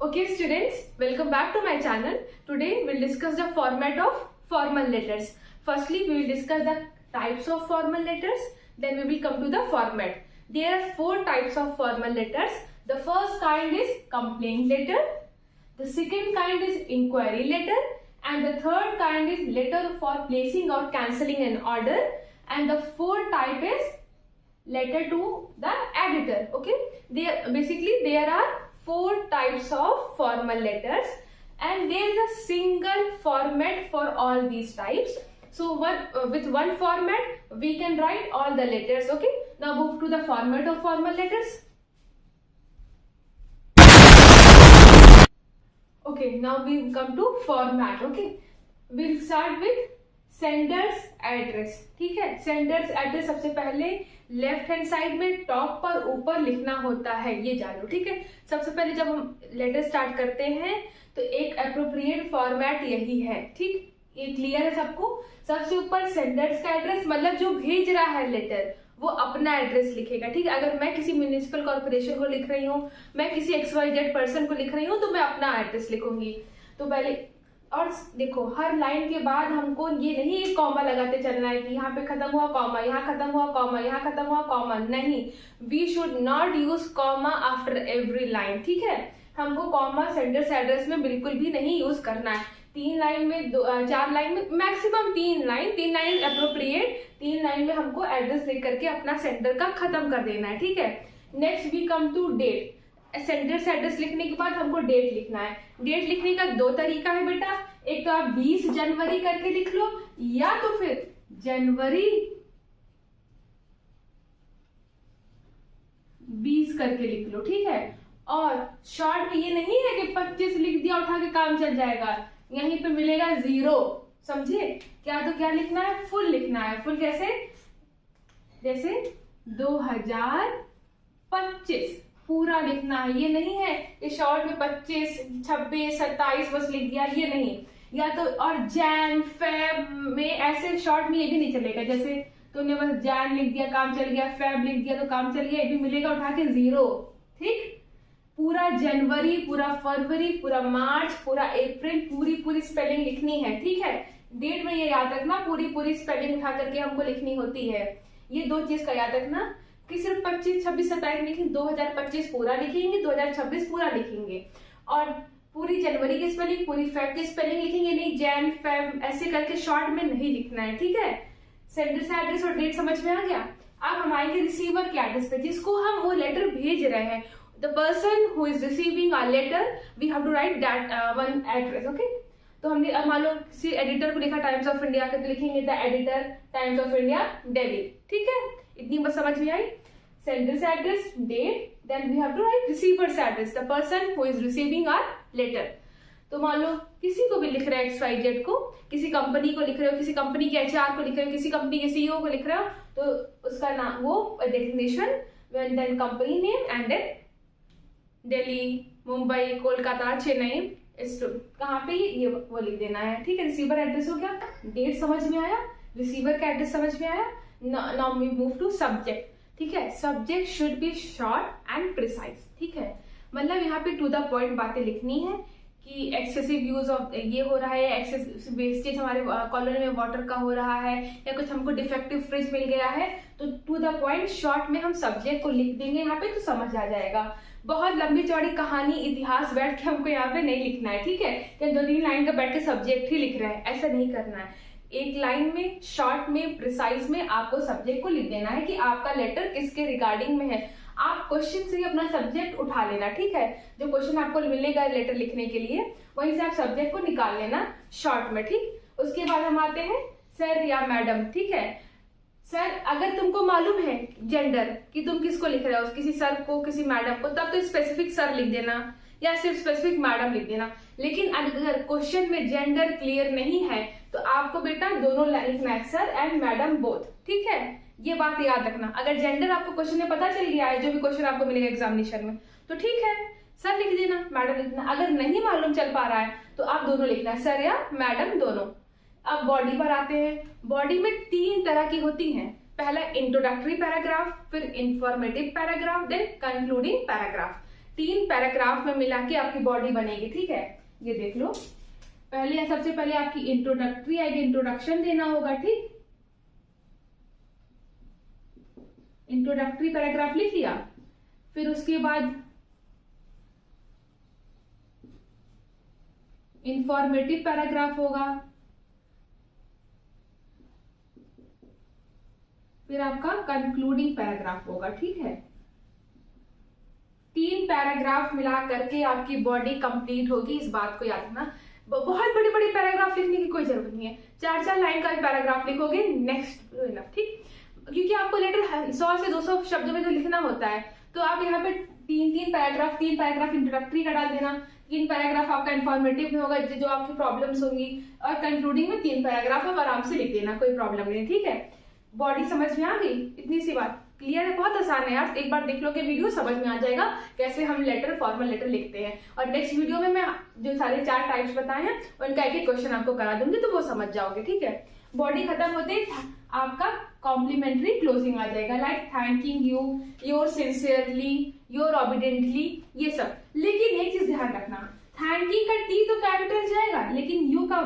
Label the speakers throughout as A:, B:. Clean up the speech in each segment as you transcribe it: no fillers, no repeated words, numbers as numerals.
A: Okay students, welcome back to my channel. Today we'll discuss the format of formal letters. Firstly, we will discuss the types of formal letters, then we will come to the format. There are 4 types of formal letters. The first kind is complaint letter, the second kind is inquiry letter, and the third kind is letter for placing or cancelling an order, and the fourth type is letter to the editor. Okay, there are 4 types of formal letters and there is a single format for all these types. So with one format we can write all the letters. Okay, now move to the format of formal letters. Okay, now we come to format. Okay, we'll start with sender's address. ठीक है, sender's address सबसे पहले left hand side में top पर ऊपर लिखना होता है, ये जानो. ठीक है, सबसे पहले जब हम लेटर स्टार्ट करते हैं तो एक अप्रोप्रिएट फॉर्मेट यही है. ठीक, ये क्लियर है सबको. सबसे ऊपर सेंडर्स का एड्रेस, मतलब जो भेज रहा है लेटर वो अपना एड्रेस लिखेगा. ठीक है, अगर मैं किसी म्युनिसिपल कॉर्पोरेशन को लिख रही हूँ, मैं किसी XYZ पर्सन को लिख रही हूँ, तो मैं अपना एड्रेस लिखूंगी. तो पहले, और देखो हर लाइन के बाद हमको ये नहीं एक कॉमा लगाते चलना है कि यहाँ पे खत्म हुआ कॉमा, यहाँ खत्म हुआ कॉमा, यहाँ खत्म हुआ कॉमा. नहीं, we should not use comma after every line. ठीक है, हमको कॉमा सेंडर्स एड्रेस में बिल्कुल भी नहीं यूज करना है. 3 लाइन में 4 लाइन में मैक्सिमम 3 लाइन अप्रोप्रिएट. 3 लाइन में हमको एड्रेस लिख करके अपना सेंडर का खत्म कर देना है. ठीक है, next we come to date. Sender's address लिखने के बाद हमको डेट लिखना है. डेट लिखने का 2 तरीका है बेटा. एक तो आप 20 जनवरी करके लिख लो, या तो फिर जनवरी 20 करके लिख लो. ठीक है, और शॉर्ट में ये नहीं है कि 25 लिख दिया उठा के काम चल जाएगा. यहीं पे मिलेगा 0. समझे क्या? तो क्या लिखना है? फुल लिखना है. फुल कैसे? जैसे 2025 पूरा लिखना है. ये नहीं है कि शॉर्ट में 25, 26, 27 बस लिख दिया, ये नहीं. या तो और जैन फेब में ऐसे शॉर्ट में ये भी नहीं चलेगा. जैसे तुमने बस जैन लिख दिया काम चल गया, फेब लिख दिया तो काम चल गया, ये भी मिलेगा उठा के 0. ठीक, पूरा जनवरी, पूरा फरवरी, पूरा मार्च, पूरा अप्रैल, पूरी स्पेलिंग लिखनी है. ठीक है, डेट में ये याद रखना, पूरी स्पेलिंग उठा करके हमको लिखनी होती है. ये 2 चीज का याद रखना कि सिर्फ 25, 26, 27 लिखेंगे, 2025 पूरा लिखेंगे, 2026 पूरा लिखेंगे, और पूरी जनवरी की स्पेलिंग, पूरी फेब की स्पेलिंग लिखेंगे नहीं. जैन फेब ऐसे करके शॉर्ट में नहीं लिखना है. ठीक है, सेंडर्स एड्रेस और डेट समझ में आ गया. अब हम आएंगे रिसीवर के एड्रेस पे, जिसको हम वो लेटर भेज रहे हैं. The person who is receiving our letter, we have to write that one address. Okay, तो हमने मान लो किसी एडिटर को लिखा टाइम्स ऑफ इंडिया का, तो लिखेंगे the editor times of India Delhi. ठीक है, इतनी बस समझ में आई. Sender's address, date, then we have to write receiver's address, the person who is receiving our letter. तो मान लो किसी को भी लिख रहे हो, XYZ को, किसी कंपनी को लिख रहे हो, किसी कंपनी के HR को लिख रहे हो, किसी कंपनी के CEO को लिख रहे हो, तो उसका नाम, वो designation, then company name, and then Delhi, Mumbai, Kolkata, Chennai, कहाँ पे ये वो लिख देना है. ठीक है, रिसीवर एड्रेस हो गया. डेट समझ में आया, रिसीवर का एड्रेस समझ में आया. Now we move to subject. ठीक है, subject should be short and precise. ठीक है, मतलब यहाँ पे टू द पॉइंट बातें लिखनी है कि एक्सेसिव यूज ऑफ ये हो रहा है, एक्सेसिव वेस्टेज हमारे कॉलोनी में वाटर का हो रहा है, या कुछ हमको डिफेक्टिव फ्रिज मिल गया है, तो टू द पॉइंट शॉर्ट में हम सब्जेक्ट को लिख देंगे यहाँ पे, तो समझ आ जाएगा. बहुत लंबी चौड़ी कहानी, इतिहास बैठ के हमको यहाँ पे नहीं लिखना है. ठीक है, कि 2-3 लाइन का बैठ के सब्जेक्ट ही लिख रहे हैं, ऐसा नहीं करना है. एक लाइन में, शॉर्ट में, प्रिसाइज में आपको सब्जेक्ट को लिख देना है कि आपका लेटर किसके रिगार्डिंग में है. आप क्वेश्चन से ही अपना सब्जेक्ट उठा लेना. ठीक है, जो क्वेश्चन आपको मिलेगा लेटर लिखने के लिए, वहीं से आप सब्जेक्ट को निकाल लेना शॉर्ट में. ठीक, उसके बाद हम आते हैं सर या मैडम. ठीक है, सर अगर तुमको मालूम है जेंडर कि तुम किसको लिख रहे हो, किसी सर को, किसी मैडम को, तब तो स्पेसिफिक सर लिख देना या सिर्फ स्पेसिफिक मैडम लिख देना. लेकिन अगर क्वेश्चन में जेंडर क्लियर नहीं है तो आपको बेटा दोनों लिखना है, सर एंड मैडम बोथ. ठीक है, ये बात याद रखना. अगर जेंडर आपको क्वेश्चन में पता चल गया है, जो भी क्वेश्चन आपको मिलेगा एग्जामिनेशन में, तो ठीक है, सर लिख देना, मैडम लिख देना. अगर नहीं मालूम चल पा रहा है तो आप दोनों लिखना है, सर या मैडम दोनों. अब बॉडी पर आते हैं. बॉडी में 3 तरह की होती हैं. पहला इंट्रोडक्टरी पैराग्राफ, फिर informative paragraph, then concluding paragraph. 3 paragraph में मिला के आपकी बॉडी बनेगी, ठीक है। ये देख लो, पहले सबसे पहले आपकी इंट्रोडक्टरी आएगी, इंट्रोडक्शन देना होगा, ठीक। इंट्रोडक्टरी पैराग्राफ लिख लिया, फिर उसके बाद इंफॉर्मेटिव पैराग्राफ होगा, फिर आपका कंक्लूडिंग पैराग्राफ होगा, ठीक है। 3 पैराग्राफ मिला करके आपकी बॉडी कंप्लीट होगी, इस बात को याद रखना। बहुत बड़ी बड़ी पैराग्राफ लिखने की कोई जरूरत नहीं है, 4-4 लाइन का पैराग्राफ लिखोगे, नेक्स्ट इनफ, ठीक। क्योंकि आपको लेटर 100 से 200 शब्दों में जो लिखना होता है, तो आप यहाँ पे 3 पैराग्राफ इंट्रोडक्टरी का डाल देना, 3 पैराग्राफ आपका इन्फॉर्मेटिव में होगा, जो आपकी प्रॉब्लम्स होंगी, और कंक्लूडिंग में 3 पैराग्राफ आप आराम से लिख देना, कोई प्रॉब्लम नहीं, ठीक है। बॉडी समझ में आ गई, इतनी सी बात क्लियर है, बहुत आसान है यार। एक बार देख लो कि वीडियो, समझ में आ जाएगा कैसे हम लेटर, फॉर्मल लेटर लिखते हैं। और नेक्स्ट वीडियो में मैं जो सारे 4 टाइप्स बताए हैं उनका एक एक क्वेश्चन आपको करा दूंगी, तो वो समझ जाओगे, ठीक है। बॉडी खत्म होते ही आपका कॉम्प्लीमेंट्री क्लोजिंग आ जाएगा, like thanking you, your sincerely, your obediently, ये सब। लेकिन एक चीज ध्यान रखना, थैंकिंग का टी तो कैपिटल जाएगा, लेकिन यू का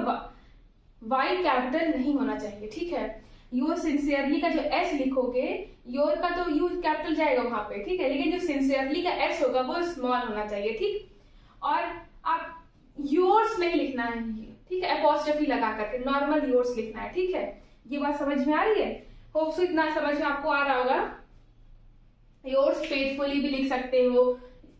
A: वाई कैपिटल नहीं होना चाहिए, ठीक है। योर सिंसियरली का जो एस लिखोगे, योर का तो यू कैपिटल जाएगा वहां पे, ठीक है, लेकिन जो सिंसियरली का एस होगा वो स्मॉल होना चाहिए, ठीक। और आप योर्स नहीं लिखना है, ठीक है, अपॉस्ट्रोफी लगा करके नॉर्मल योर्स लिखना है, ठीक है। ये बात समझ में आ रही है? होप सो इतना समझ में आपको आ रहा होगा। योर्स फेथफुली भी लिख सकते हो,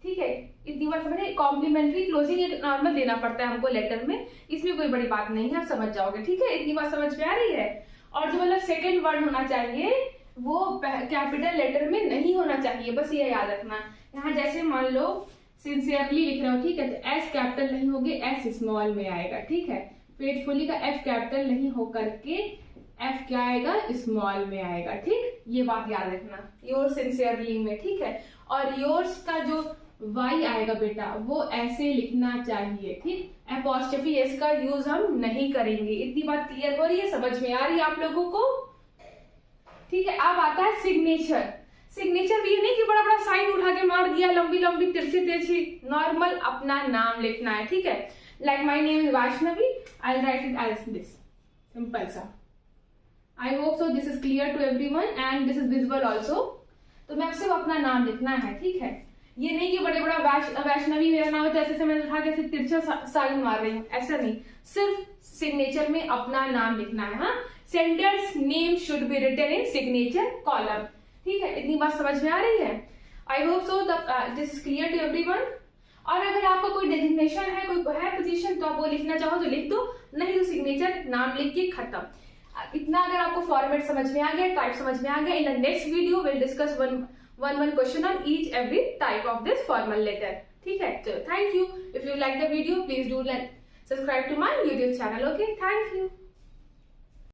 A: ठीक है, इतनी बार समझे। कॉम्प्लीमेंट्री क्लोजिंग एक नॉर्मल देना पड़ता है हमको लेटर में, इसमें कोई बड़ी बात नहीं है, आप समझ जाओगे, ठीक है। इतनी बात समझ में आ रही है? और जो मतलब सेकेंड वर्ड होना चाहिए वो कैपिटल लेटर में नहीं होना चाहिए, बस ये याद रखना। यहाँ जैसे मान लो सिंसियरली लिख रहे हो, ठीक है, तो एस कैपिटल नहीं होगी, एस स्मॉल में आएगा, ठीक है। फेथफुली का एफ कैपिटल नहीं हो करके एफ क्या आएगा, स्मॉल में आएगा, ठीक। ये बात याद रखना योर सिंसियरली में, ठीक है। और योर्स का जो वाई आएगा बेटा, वो ऐसे लिखना चाहिए, ठीक। अपॉस्ट्रोफी एस का यूज हम नहीं करेंगे। इतनी बात क्लियर हो रही है, समझ में आ रही है आप लोगों को, ठीक है। अब आता है सिग्नेचर। सिग्नेचर भी नहीं कि बड़ा बड़ा साइन उठा के मार दिया, लंबी लंबी तिरछी तिरछी, नॉर्मल अपना नाम लिखना है, ठीक है। Like my name is Vaishnavi, I write it as this, simple सा। I hope so this is clear to everyone and this is visible also. तो मैं सिर्फ अपना नाम लिखना है, ठीक है। ये नहीं कि बड़े बड़ा वैष्णवी मेरा नाम है तो ऐसे मैं उठा के तिरछा साइन मार रही हूँ, ऐसा नहीं। सिर्फ सिग्नेचर में अपना नाम लिखना है। हाँ, sender's name should be written in signature column, ठीक है। इतनी बात समझ में आ रही है? I hope so this is clear to everyone. और अगर आपका कोई डेजिग्नेशन है, कोई है पोजीशन, तो आप वो लिखना चाहो तो लिख दो, नहीं तो सिग्नेचर नाम लिख के खत्म। इतना अगर आपको फॉर्मेट समझ में आ गया, टाइप समझ में आ गया, in the next video will discuss one question on each every type of this formal letter, ठीक है। So thank you. If you like the video, please do subscribe to my YouTube channel. Okay, thank you.